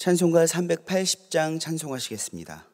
찬송가 380장 찬송하시겠습니다.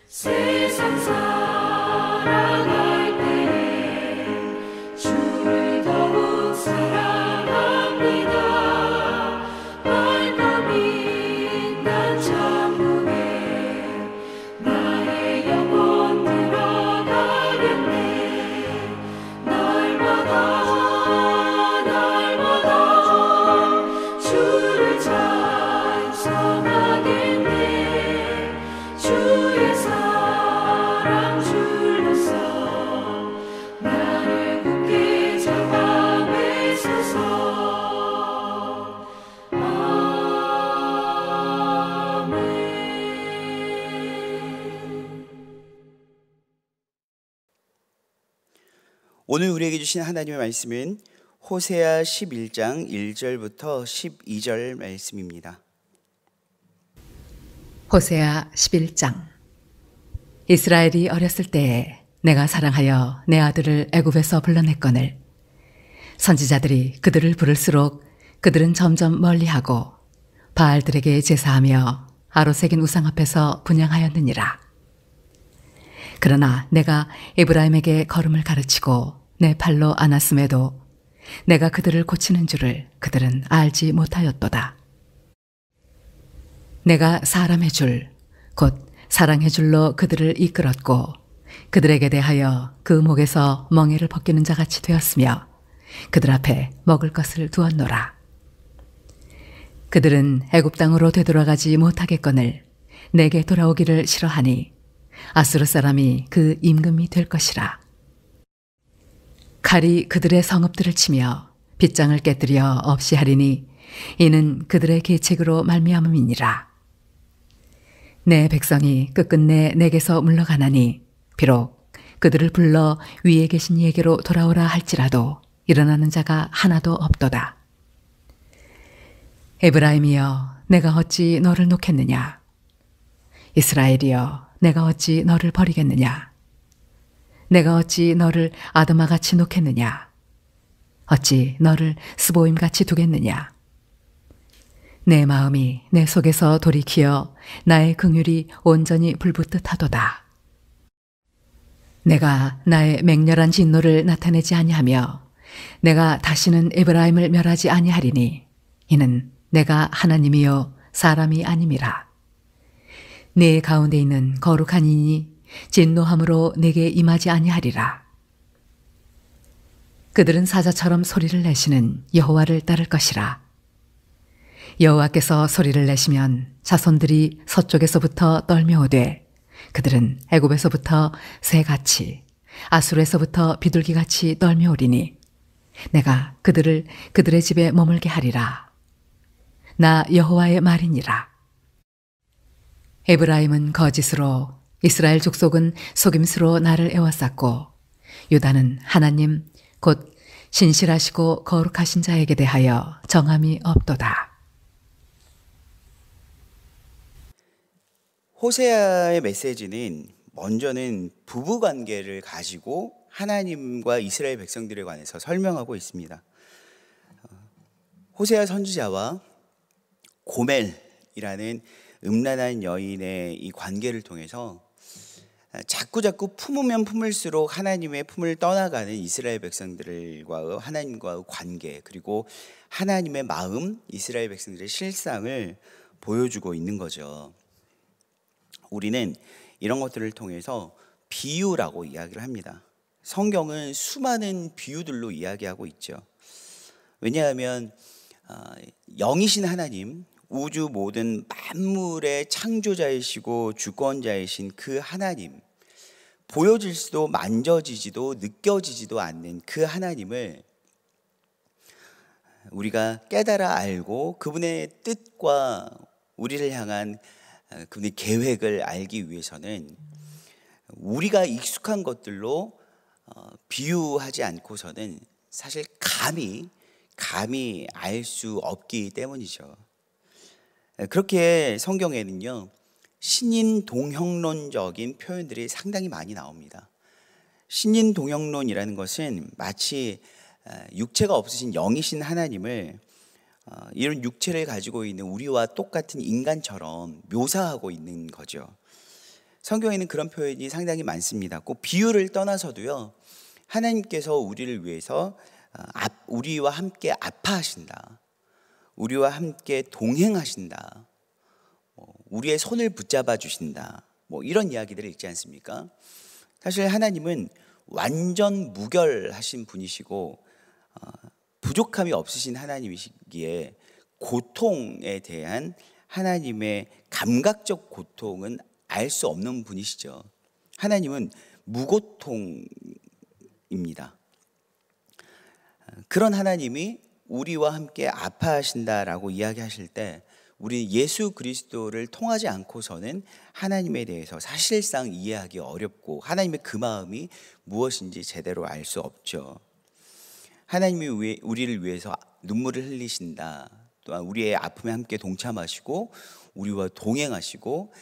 세상 살아갈 때 주를 더욱 사랑합니다. 밝고 빛난 천국에 나의 영혼 들어가겠네. 날마다 주를 찬송하겠네. 주의 사랑 줄로서 나를 굳게 잡아 매소서. 아멘. 오늘 우리에게 주신 하나님의 말씀은 호세아 11장 1절부터 12절 말씀입니다. 호세아 11장. 이스라엘이 어렸을 때에 내가 사랑하여 내 아들을 애굽에서 불러냈거늘 선지자들이 그들을 부를수록 그들은 점점 멀리하고 바알들에게 제사하며 아로새긴 우상 앞에서 분향하였느니라. 그러나 내가 에브라임에게 걸음을 가르치고 내 팔로 안았음에도 내가 그들을 고치는 줄을 그들은 알지 못하였도다. 내가 사람의 줄, 곧 사랑의 줄로 그들을 이끌었고 그들에게 대하여 그 목에서 멍에를 벗기는 자같이 되었으며 그들 앞에 먹을 것을 두었노라. 그들은 애굽 땅으로 되돌아가지 못하겠거늘 내게 돌아오기를 싫어하니 아수르 사람이 그 임금이 될 것이라. 칼이 그들의 성읍들을 치며 빗장을 깨뜨려 없이 하리니 이는 그들의 계책으로 말미암음이니라. 내 백성이 끝끝내 내게서 물러가나니 비록 그들을 불러 위에 계신 이에게로 돌아오라 할지라도 일어나는 자가 하나도 없도다. 에브라임이여, 내가 어찌 너를 놓겠느냐? 이스라엘이여, 내가 어찌 너를 버리겠느냐? 내가 어찌 너를 아드마같이 놓겠느냐? 어찌 너를 스보임같이 두겠느냐? 내 마음이 내 속에서 돌이키어 나의 긍휼이 온전히 불붙듯하도다. 내가 나의 맹렬한 진노를 나타내지 아니하며 내가 다시는 에브라임을 멸하지 아니하리니 이는 내가 하나님이요 사람이 아님이라. 내 가운데 있는 거룩한 이니 진노함으로 내게 임하지 아니하리라. 그들은 사자처럼 소리를 내시는 여호와를 따를 것이라. 여호와께서 소리를 내시면 자손들이 서쪽에서부터 떨며오되 그들은 애굽에서부터 새같이 아수르에서부터 비둘기같이 떨며오리니 내가 그들을 그들의 집에 머물게 하리라. 나 여호와의 말이니라. 에브라임은 거짓으로 이스라엘 족속은 속임수로 나를 애워쌌고 유다는 하나님 곧 신실하시고 거룩하신 자에게 대하여 정함이 없도다. 호세아의 메시지는 먼저는 부부 관계를 가지고 하나님과 이스라엘 백성들에 관해서 설명하고 있습니다. 호세아 선지자와 고멜이라는 음란한 여인의 이 관계를 통해서 자꾸 품으면 품을수록 하나님의 품을 떠나가는 이스라엘 백성들과 하나님과의 관계, 그리고 하나님의 마음, 이스라엘 백성들의 실상을 보여주고 있는 거죠. 우리는 이런 것들을 통해서 비유라고 이야기를 합니다. 성경은 수많은 비유들로 이야기하고 있죠. 왜냐하면 영이신 하나님, 우주 모든 만물의 창조자이시고 주권자이신 그 하나님, 보여질 수도 만져지지도 느껴지지도 않는 그 하나님을 우리가 깨달아 알고 그분의 뜻과 우리를 향한 그분의 계획을 알기 위해서는 우리가 익숙한 것들로 비유하지 않고서는 사실 감히 알 수 없기 때문이죠. 그렇게 성경에는요, 신인 동형론적인 표현들이 상당히 많이 나옵니다. 신인 동형론이라는 것은 마치 육체가 없으신 영이신 하나님을 이런 육체를 가지고 있는 우리와 똑같은 인간처럼 묘사하고 있는 거죠. 성경에는 그런 표현이 상당히 많습니다. 꼭 비유를 떠나서도요, 하나님께서 우리를 위해서 우리와 함께 아파하신다, 우리와 함께 동행하신다, 우리의 손을 붙잡아 주신다, 이런 이야기들을 읽지 않습니까? 사실 하나님은 완전 무결하신 분이시고 부족함이 없으신 하나님이시기에 고통에 대한 하나님의 감각적 고통은 알 수 없는 분이시죠. 하나님은 무고통입니다. 그런 하나님이 우리와 함께 아파하신다라고 이야기하실 때 우리 예수 그리스도를 통하지 않고서는 하나님에 대해서 사실상 이해하기 어렵고 하나님의 그 마음이 무엇인지 제대로 알 수 없죠. 하나님이 우리를 위해서 눈물을 흘리신다, 또한 우리의 아픔에 함께 동참하시고 우리와 동행하시고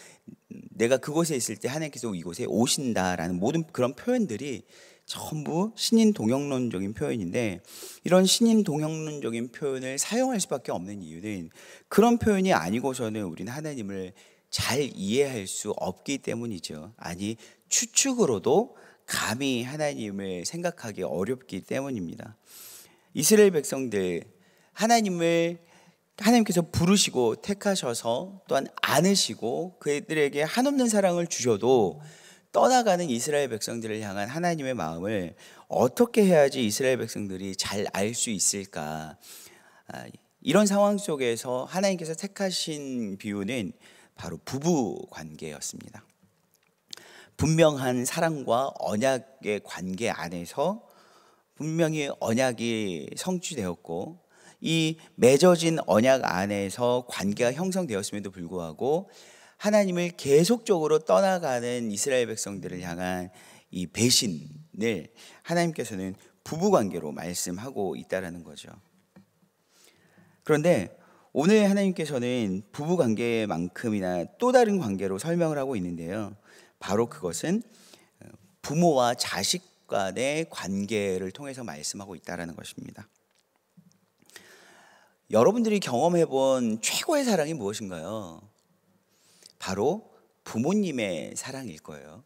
내가 그곳에 있을 때 하나님께서 이곳에 오신다라는 모든 그런 표현들이 전부 신인 동형론적인 표현인데, 이런 신인 동형론적인 표현을 사용할 수밖에 없는 이유는 그런 표현이 아니고서는 우리는 하나님을 잘 이해할 수 없기 때문이죠. 아니, 추측으로도 감히 하나님을 생각하기 어렵기 때문입니다. 이스라엘 백성들, 하나님께서 부르시고 택하셔서 또한 안으시고 그들에게 한없는 사랑을 주셔도 떠나가는 이스라엘 백성들을 향한 하나님의 마음을 어떻게 해야지 이스라엘 백성들이 잘 알 수 있을까? 이런 상황 속에서 하나님께서 택하신 비유는 바로 부부 관계였습니다. 분명한 사랑과 언약의 관계 안에서 분명히 언약이 성취되었고, 이 맺어진 언약 안에서 관계가 형성되었음에도 불구하고 하나님을 계속적으로 떠나가는 이스라엘 백성들을 향한 이 배신을 하나님께서는 부부관계로 말씀하고 있다는 거죠. 그런데 오늘 하나님께서는 부부관계만큼이나 또 다른 관계로 설명을 하고 있는데요, 바로 그것은 부모와 자식 간의 관계를 통해서 말씀하고 있다는 것입니다. 여러분들이 경험해 본 최고의 사랑이 무엇인가요? 바로 부모님의 사랑일 거예요.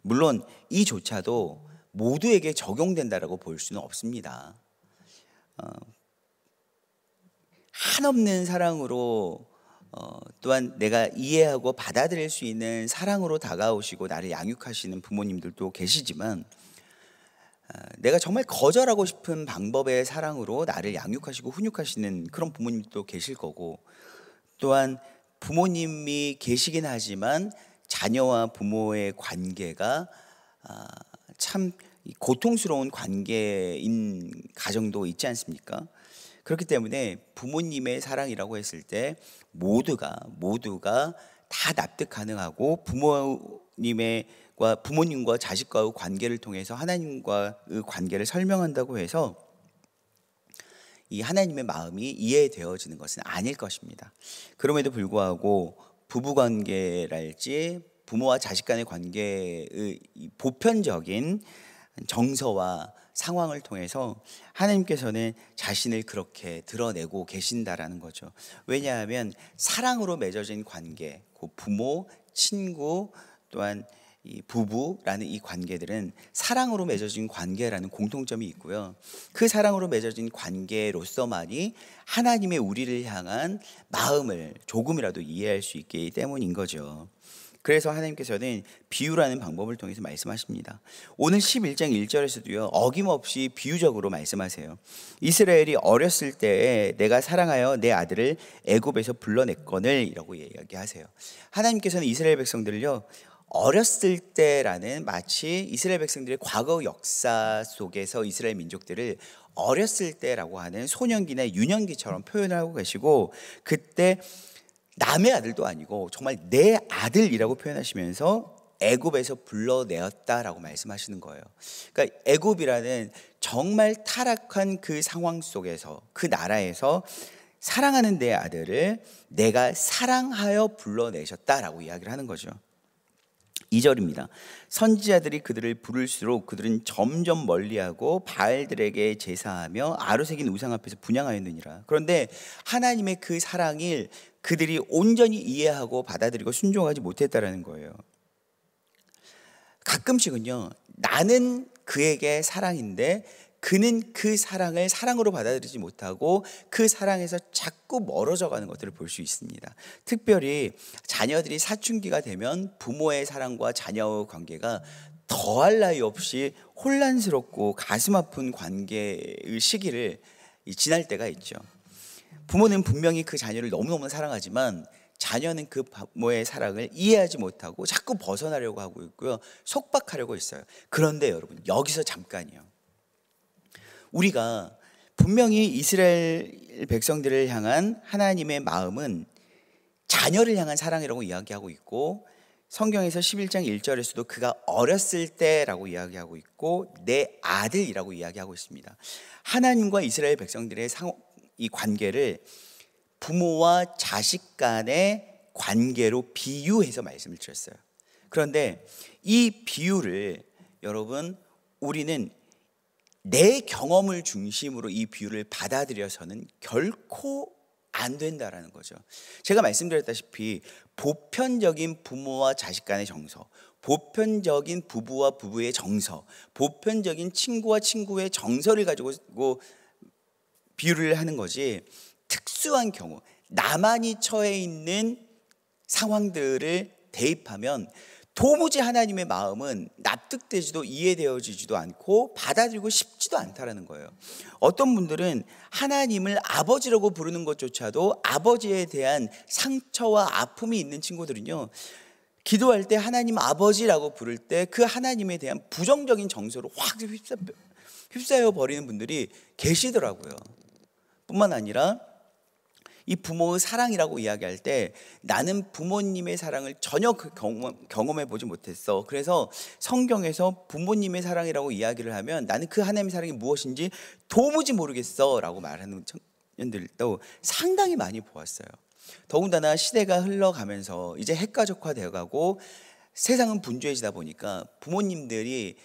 물론 이조차도 모두에게 적용된다라고 볼 수는 없습니다. 한없는 사랑으로 또한 내가 이해하고 받아들일 수 있는 사랑으로 다가오시고 나를 양육하시는 부모님들도 계시지만, 내가 정말 거절하고 싶은 방법의 사랑으로 나를 양육하시고 훈육하시는 그런 부모님도 계실 거고, 또한 부모님이 계시긴 하지만 자녀와 부모의 관계가 참 고통스러운 관계인 가정도 있지 않습니까? 그렇기 때문에 부모님의 사랑이라고 했을 때 모두가 다 납득 가능하고 부모님과 자식과의 관계를 통해서 하나님과의 관계를 설명한다고 해서 이 하나님의 마음이 이해되어지는 것은 아닐 것입니다. 그럼에도 불구하고 부부관계랄지 부모와 자식 간의 관계의 보편적인 정서와 상황을 통해서 하나님께서는 자신을 그렇게 드러내고 계신다라는 거죠. 왜냐하면 사랑으로 맺어진 관계, 그 부모, 친구, 또한 이 부부라는 이 관계들은 사랑으로 맺어진 관계라는 공통점이 있고요. 그 사랑으로 맺어진 관계로서만이 하나님의 우리를 향한 마음을 조금이라도 이해할 수 있기 때문인 거죠. 그래서 하나님께서는 비유라는 방법을 통해서 말씀하십니다. 오늘 11장 1절에서도요, 어김없이 비유적으로 말씀하세요. 이스라엘이 어렸을 때에 내가 사랑하여 내 아들을 애굽에서 불러냈거늘 이라고 이야기하세요. 하나님께서는 이스라엘 백성들을요, 어렸을 때라는 마치 이스라엘 백성들의 과거 역사 속에서 이스라엘 민족들을 어렸을 때라고 하는 소년기나 유년기처럼 표현을 하고 계시고, 그때 남의 아들도 아니고 정말 내 아들이라고 표현하시면서 애굽에서 불러내었다라고 말씀하시는 거예요. 그러니까 애굽이라는 정말 타락한 그 상황 속에서, 그 나라에서 사랑하는 내 아들을 내가 사랑하여 불러내셨다라고 이야기를 하는 거죠. 2절입니다. 선지자들이 그들을 부를수록 그들은 점점 멀리하고 바알들에게 제사하며 아로새긴 우상 앞에서 분향하였느니라. 그런데 하나님의 그 사랑을 그들이 온전히 이해하고 받아들이고 순종하지 못했다라는 거예요. 가끔씩은요, 나는 그에게 사랑인데 그는 그 사랑을 사랑으로 받아들이지 못하고 그 사랑에서 자꾸 멀어져 가는 것들을 볼 수 있습니다. 특별히 자녀들이 사춘기가 되면 부모의 사랑과 자녀의 관계가 더할 나위 없이 혼란스럽고 가슴 아픈 관계의 시기를 지날 때가 있죠. 부모는 분명히 그 자녀를 너무너무 사랑하지만 자녀는 그 부모의 사랑을 이해하지 못하고 자꾸 벗어나려고 하고 있고요, 속박하려고 있어요. 그런데 여러분, 여기서 잠깐이요, 우리가 분명히 이스라엘 백성들을 향한 하나님의 마음은 자녀를 향한 사랑이라고 이야기하고 있고, 성경에서 11장 1절에서도 그가 어렸을 때라고 이야기하고 있고 내 아들이라고 이야기하고 있습니다. 하나님과 이스라엘 백성들의 이 관계를 부모와 자식 간의 관계로 비유해서 말씀을 드렸어요. 그런데 이 비유를 여러분, 우리는 내 경험을 중심으로 이 비유를 받아들여서는 결코 안 된다라는 거죠. 제가 말씀드렸다시피 보편적인 부모와 자식 간의 정서, 보편적인 부부와 부부의 정서, 보편적인 친구와 친구의 정서를 가지고 비유를 하는 거지, 특수한 경우, 나만이 처해 있는 상황들을 대입하면 도무지 하나님의 마음은 납득되지도 이해되어지지도 않고 받아들이고 싶지도 않다라는 거예요. 어떤 분들은 하나님을 아버지라고 부르는 것조차도 아버지에 대한 상처와 아픔이 있는 친구들은요, 기도할 때 하나님 아버지라고 부를 때 그 하나님에 대한 부정적인 정서로 확 휩싸여 버리는 분들이 계시더라고요. 뿐만 아니라 이 부모의 사랑이라고 이야기할 때 나는 부모님의 사랑을 전혀 경험해 보지 못했어. 그래서 성경에서 부모님의 사랑이라고 이야기를 하면 나는 그 하나님의 사랑이 무엇인지 도무지 모르겠어 라고 말하는 청년들도 상당히 많이 보았어요. 더군다나 시대가 흘러가면서 이제 핵가족화 되어가고 세상은 분주해지다 보니까 부모님들이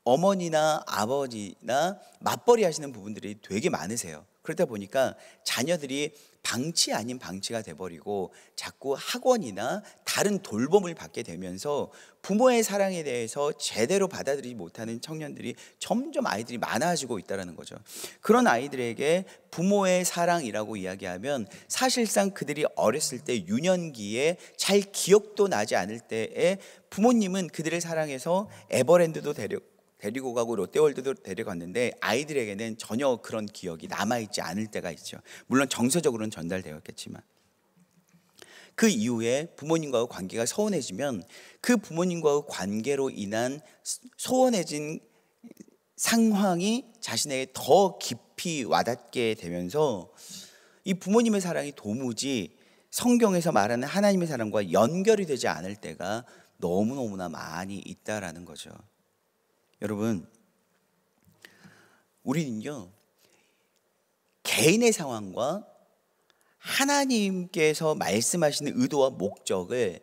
어머니나 아버지나 맞벌이 하시는 부분들이 되게 많으세요. 그러다 보니까 자녀들이 방치 아닌 방치가 돼버리고 자꾸 학원이나 다른 돌봄을 받게 되면서 부모의 사랑에 대해서 제대로 받아들이지 못하는 청년들이 점점 아이들이 많아지고 있다는 거죠. 그런 아이들에게 부모의 사랑이라고 이야기하면 사실상 그들이 어렸을 때 유년기에 잘 기억도 나지 않을 때에 부모님은 그들을 사랑해서 에버랜드도 데리고 가고 롯데월드도 데려갔는데 아이들에게는 전혀 그런 기억이 남아있지 않을 때가 있죠. 물론 정서적으로는 전달되었겠지만. 그 이후에 부모님과의 관계가 소원해지면 그 부모님과의 관계로 인한 소원해진 상황이 자신에게 더 깊이 와닿게 되면서 이 부모님의 사랑이 도무지 성경에서 말하는 하나님의 사랑과 연결이 되지 않을 때가 너무너무나 많이 있다라는 거죠. 여러분, 우리는요, 개인의 상황과 하나님께서 말씀하시는 의도와 목적을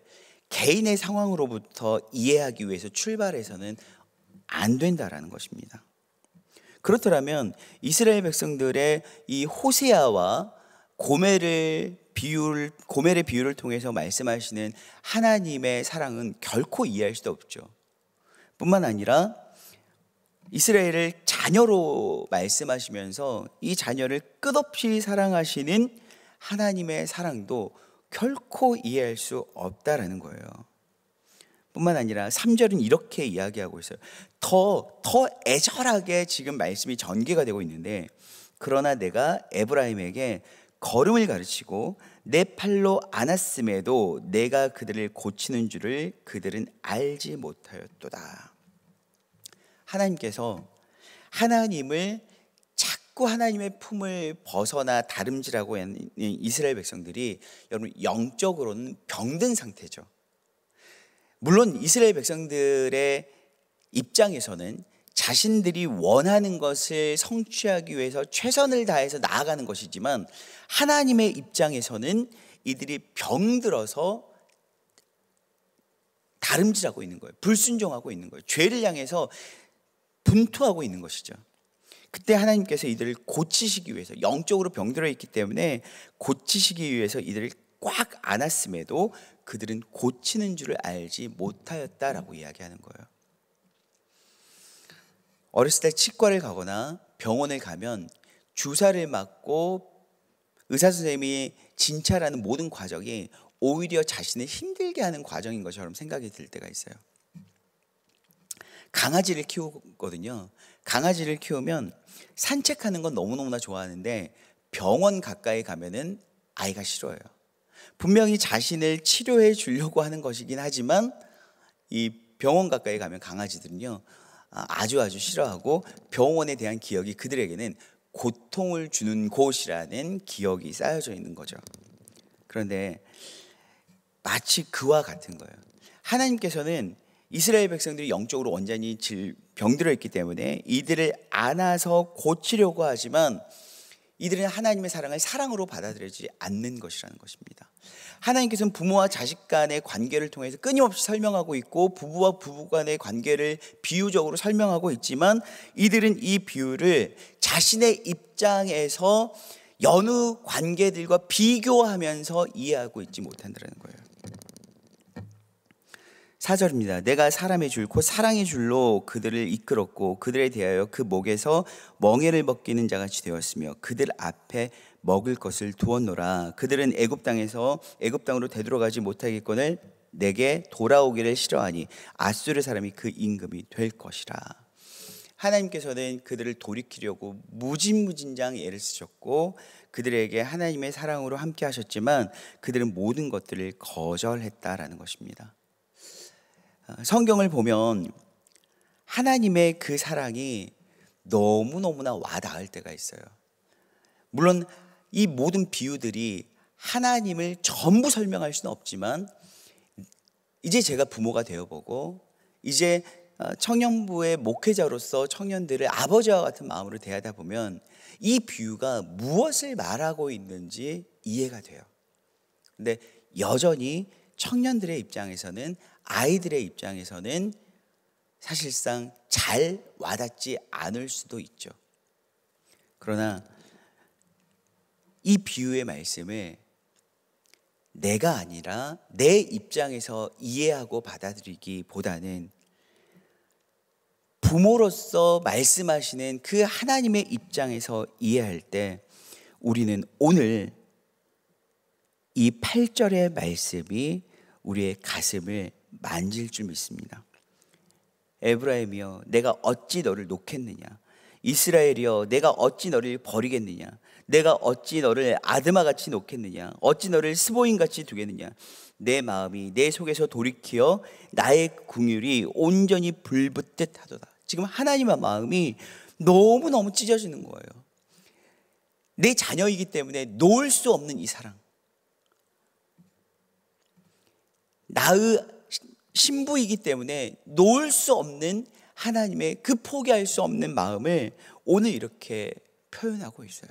개인의 상황으로부터 이해하기 위해서 출발해서는 안 된다라는 것입니다. 그렇더라면 이스라엘 백성들의 이 호세아와 고멜의 비유를 통해서 말씀하시는 하나님의 사랑은 결코 이해할 수도 없죠. 뿐만 아니라 이스라엘을 자녀로 말씀하시면서 이 자녀를 끝없이 사랑하시는 하나님의 사랑도 결코 이해할 수 없다라는 거예요. 뿐만 아니라 3절은 이렇게 이야기하고 있어요. 더 애절하게 지금 말씀이 전개가 되고 있는데, 그러나 내가 에브라임에게 걸음을 가르치고 내 팔로 안았음에도 내가 그들을 고치는 줄을 그들은 알지 못하였도다. 하나님께서 하나님을 자꾸 하나님의 품을 벗어나 다름질하고 있는 이스라엘 백성들이 여러분 영적으로는 병든 상태죠. 물론 이스라엘 백성들의 입장에서는 자신들이 원하는 것을 성취하기 위해서 최선을 다해서 나아가는 것이지만, 하나님의 입장에서는 이들이 병들어서 다름질하고 있는 거예요. 불순종하고 있는 거예요. 죄를 향해서 분투하고 있는 것이죠. 그때 하나님께서 이들을 고치시기 위해서, 영적으로 병들어 있기 때문에 고치시기 위해서 이들을 꽉 안았음에도 그들은 고치는 줄을 알지 못하였다라고 이야기하는 거예요. 어렸을 때 치과를 가거나 병원을 가면 주사를 맞고 의사 선생님이 진찰하는 모든 과정이 오히려 자신을 힘들게 하는 과정인 것처럼 생각이 들 때가 있어요. 강아지를 키우거든요. 강아지를 키우면 산책하는 건 너무너무나 좋아하는데 병원 가까이 가면은 아이가 싫어해요. 분명히 자신을 치료해 주려고 하는 것이긴 하지만 이 병원 가까이 가면 강아지들은요, 아주 싫어하고 병원에 대한 기억이 그들에게는 고통을 주는 곳이라는 기억이 쌓여져 있는 거죠. 그런데 마치 그와 같은 거예요. 하나님께서는 이스라엘 백성들이 영적으로 완전히 병들어 있기 때문에 이들을 안아서 고치려고 하지만 이들은 하나님의 사랑을 사랑으로 받아들이지 않는 것이라는 것입니다. 하나님께서는 부모와 자식 간의 관계를 통해서 끊임없이 설명하고 있고, 부부와 부부 간의 관계를 비유적으로 설명하고 있지만, 이들은 이 비유를 자신의 입장에서 여느 관계들과 비교하면서 이해하고 있지 못한다는 거예요. 4절입니다. 내가 사람의 줄 곧 사랑의 줄로 그들을 이끌었고 그들에 대하여 그 목에서 멍에를 벗기는 자같이 되었으며 그들 앞에 먹을 것을 두었노라. 그들은 애굽 땅으로 되돌아가지 못하겠거늘 내게 돌아오기를 싫어하니 아수르 사람이 그 임금이 될 것이라. 하나님께서는 그들을 돌이키려고 무진장 애를 쓰셨고 그들에게 하나님의 사랑으로 함께 하셨지만 그들은 모든 것들을 거절했다라는 것입니다. 성경을 보면 하나님의 그 사랑이 너무너무나 와닿을 때가 있어요. 물론 이 모든 비유들이 하나님을 전부 설명할 수는 없지만, 이제 제가 부모가 되어보고 이제 청년부의 목회자로서 청년들을 아버지와 같은 마음으로 대하다 보면 이 비유가 무엇을 말하고 있는지 이해가 돼요. 근데 여전히 청년들의 입장에서는, 아이들의 입장에서는 사실상 잘 와닿지 않을 수도 있죠. 그러나 이 비유의 말씀을 내가 아니라 내 입장에서 이해하고 받아들이기보다는 부모로서 말씀하시는 그 하나님의 입장에서 이해할 때 우리는 오늘 이 8절의 말씀이 우리의 가슴을 만질 줄 믿습니다. 에브라임이여, 내가 어찌 너를 놓겠느냐. 이스라엘이여, 내가 어찌 너를 버리겠느냐? 내가 어찌 너를 아드마같이 놓겠느냐? 어찌 너를 스보임같이 두겠느냐? 내 마음이 내 속에서 돌이키어 나의 긍휼이 온전히 불붙듯 하도다. 지금 하나님의 마음이 너무너무 찢어지는 거예요. 내 자녀이기 때문에 놓을 수 없는 이 사랑, 나의 신부이기 때문에 놓을 수 없는 하나님의 그 포기할 수 없는 마음을 오늘 이렇게 표현하고 있어요.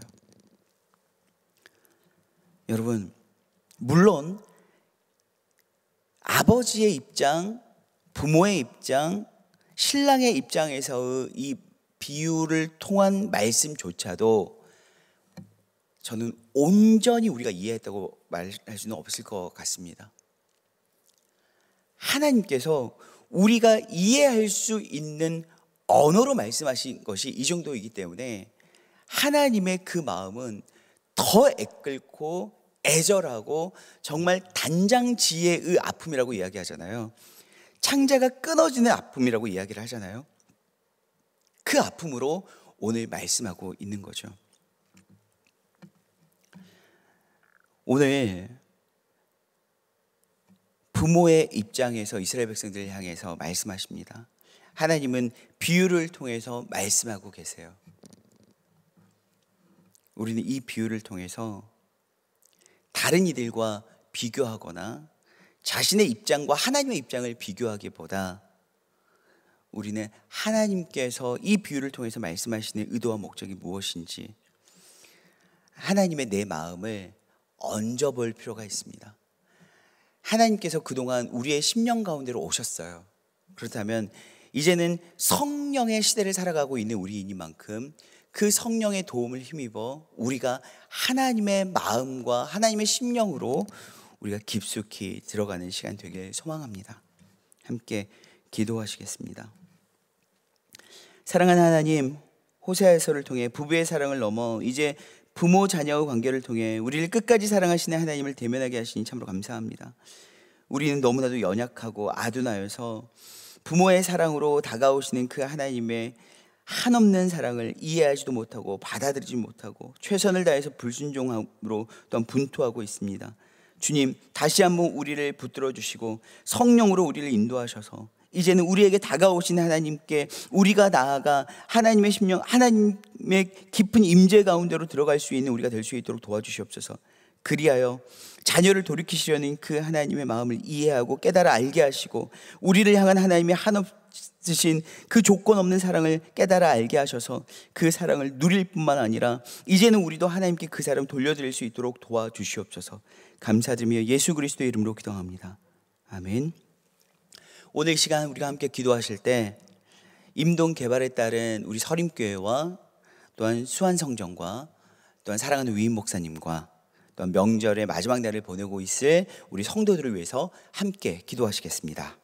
여러분, 물론 아버지의 입장, 부모의 입장, 신랑의 입장에서의 이 비유를 통한 말씀조차도 저는 온전히 우리가 이해했다고 말할 수는 없을 것 같습니다. 하나님께서 우리가 이해할 수 있는 언어로 말씀하신 것이 이 정도이기 때문에 하나님의 그 마음은 더 애끓고 애절하고 정말 단장지혜의 아픔이라고 이야기하잖아요. 창자가 끊어지는 아픔이라고 이야기를 하잖아요. 그 아픔으로 오늘 말씀하고 있는 거죠. 오늘 부모의 입장에서 이스라엘 백성들을 향해서 말씀하십니다. 하나님은 비유를 통해서 말씀하고 계세요. 우리는 이 비유를 통해서 다른 이들과 비교하거나 자신의 입장과 하나님의 입장을 비교하기보다 우리는 하나님께서 이 비유를 통해서 말씀하시는 의도와 목적이 무엇인지 하나님의 내 마음을 얹어볼 필요가 있습니다. 하나님께서 그동안 우리의 심령 가운데로 오셨어요. 그렇다면 이제는 성령의 시대를 살아가고 있는 우리이니만큼 그 성령의 도움을 힘입어 우리가 하나님의 마음과 하나님의 심령으로 우리가 깊숙이 들어가는 시간 되길 소망합니다. 함께 기도하시겠습니다. 사랑하는 하나님, 호세아서를 통해 부부의 사랑을 넘어 이제 부모 자녀의 관계를 통해 우리를 끝까지 사랑하시는 하나님을 대면하게 하시니 참으로 감사합니다. 우리는 너무나도 연약하고 아둔하여서 부모의 사랑으로 다가오시는 그 하나님의 한없는 사랑을 이해하지도 못하고 받아들이지 못하고 최선을 다해서 불순종함으로 또한 분투하고 있습니다. 주님, 다시 한번 우리를 붙들어 주시고 성령으로 우리를 인도하셔서 이제는 우리에게 다가오신 하나님께 우리가 나아가 하나님의 심령, 하나님의 깊은 임재 가운데로 들어갈 수 있는 우리가 될 수 있도록 도와주시옵소서. 그리하여 자녀를 돌이키시려는 그 하나님의 마음을 이해하고 깨달아 알게 하시고 우리를 향한 하나님의 한없으신 그 조건 없는 사랑을 깨달아 알게 하셔서 그 사랑을 누릴 뿐만 아니라 이제는 우리도 하나님께 그 사랑을 돌려드릴 수 있도록 도와주시옵소서. 감사드리며 예수 그리스도의 이름으로 기도합니다. 아멘. 오늘 시간 우리가 함께 기도하실 때 임동 개발에 따른 우리 서림교회와 또한 수완성전과 또한 사랑하는 위임 목사님과 또한 명절의 마지막 날을 보내고 있을 우리 성도들을 위해서 함께 기도하시겠습니다.